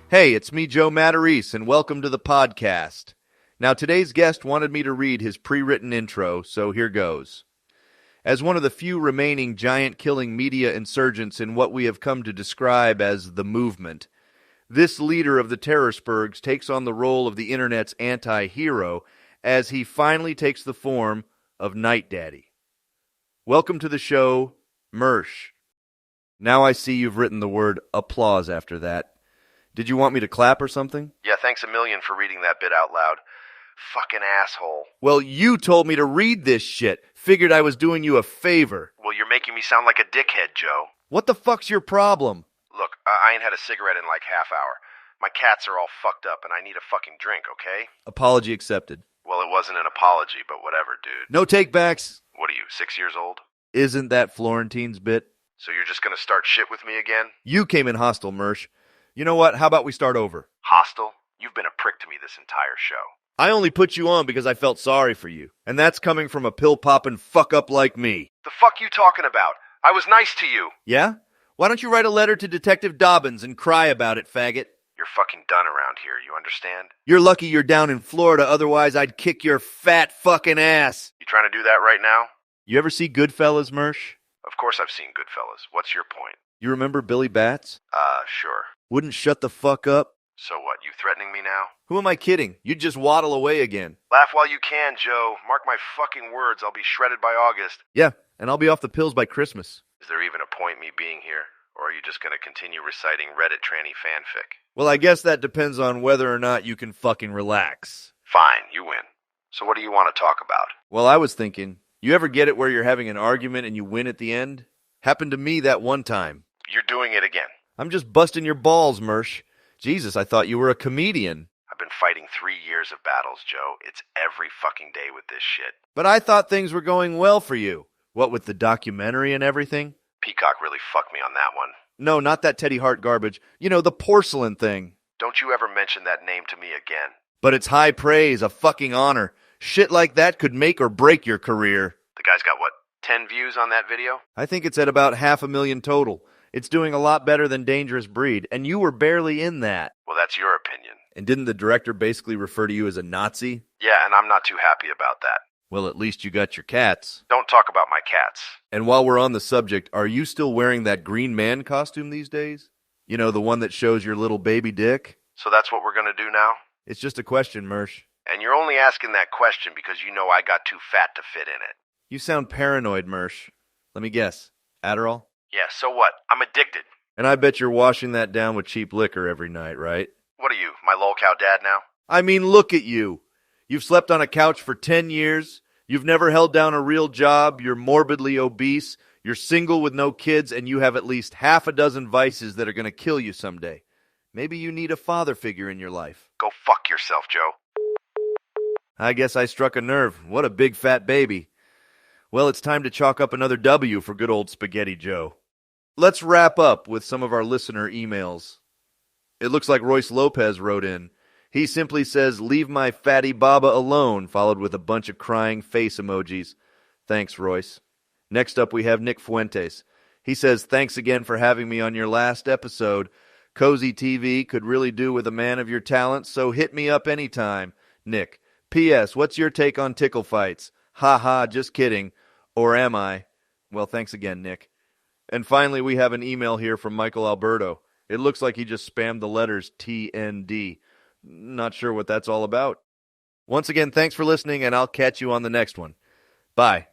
Hey, it's me, Joe Matarese, and welcome to the podcast. Now, today's guest wanted me to read his pre-written intro, so here goes. As one of the few remaining giant-killing media insurgents in what we have come to describe as the movement, this leader of the Terrorspurgs takes on the role of the internet's anti-hero as he finally takes the form of Night Daddy. Welcome to the show, MERSH. Now I see you've written the word applause after that. Did you want me to clap or something? Yeah, thanks a million for reading that bit out loud. Fucking asshole. Well, you told me to read this shit. Figured I was doing you a favor. Well, you're making me sound like a dickhead, Joe. What the fuck's your problem? Look, I ain't had a cigarette in like half hour. My cats are all fucked up and I need a fucking drink, okay? Apology accepted. Well, it wasn't an apology, but whatever, dude. No takebacks. What are you, 6 years old? Isn't that Florentine's bit? So you're just gonna start shit with me again? You came in hostile, MERSH. You know what? How about we start over? Hostile? You've been a prick to me this entire show. I only put you on because I felt sorry for you. And that's coming from a pill-popping fuck-up like me. The fuck you talking about? I was nice to you. Yeah? Why don't you write a letter to Detective Dobbins and cry about it, faggot? You're fucking done around here, you understand? You're lucky you're down in Florida, otherwise I'd kick your fat fucking ass. You trying to do that right now? You ever see Goodfellas, MERSH? Of course I've seen Goodfellas. What's your point? You remember Billy Batts? Sure. Wouldn't shut the fuck up? So what, you threatening me now? Who am I kidding? You'd just waddle away again. Laugh while you can, Joe. Mark my fucking words, I'll be shredded by August. Yeah, and I'll be off the pills by Christmas. Is there even a point me being here? Or are you just gonna continue reciting Reddit tranny fanfic? Well, I guess that depends on whether or not you can fucking relax. Fine, you win. So what do you want to talk about? Well, I was thinking, you ever get it where you're having an argument and you win at the end? Happened to me that one time. You're doing it again. I'm just busting your balls, MERSH. Jesus, I thought you were a comedian. I've been fighting 3 years of battles, Joe. It's every fucking day with this shit. But I thought things were going well for you. What with the documentary and everything? Peacock really fucked me on that one. No, not that Teddy Hart garbage. You know, the porcelain thing. Don't you ever mention that name to me again. But it's high praise, a fucking honor. Shit like that could make or break your career. The guy's got, what, 10 views on that video? I think it's at about 500,000 total. It's doing a lot better than Dangerous Breed, and you were barely in that. Well, that's your opinion. And didn't the director basically refer to you as a Nazi? Yeah, and I'm not too happy about that. Well, at least you got your cats. Don't talk about my cats. And while we're on the subject, are you still wearing that Green Man costume these days? You know, the one that shows your little baby dick? So that's what we're gonna do now? It's just a question, MERSH. And you're only asking that question because you know I got too fat to fit in it. You sound paranoid, MERSH. Let me guess. Adderall? Yeah, so what? I'm addicted. And I bet you're washing that down with cheap liquor every night, right? What are you, my lol cow dad now? I mean, look at you. You've slept on a couch for 10 years. You've never held down a real job. You're morbidly obese. You're single with no kids, and you have at least half a dozen vices that are going to kill you someday. Maybe you need a father figure in your life. Go fuck yourself, Joe. I guess I struck a nerve. What a big fat baby. Well, it's time to chalk up another W for good old Spaghetti Joe. Let's wrap up with some of our listener emails. It looks like Royce Lopez wrote in. He simply says, "Leave my fatty baba alone," followed with a bunch of crying face emojis. Thanks, Royce. Next up, we have Nick Fuentes. He says, "Thanks again for having me on your last episode. Cozy TV could really do with a man of your talent, so hit me up anytime." Nick. P.S. What's your take on tickle fights? Ha ha, just kidding. Or am I? Well, thanks again, Nick. And finally, we have an email here from Michael Alberto. It looks like he just spammed the letters TND. Not sure what that's all about. Once again, thanks for listening, and I'll catch you on the next one. Bye.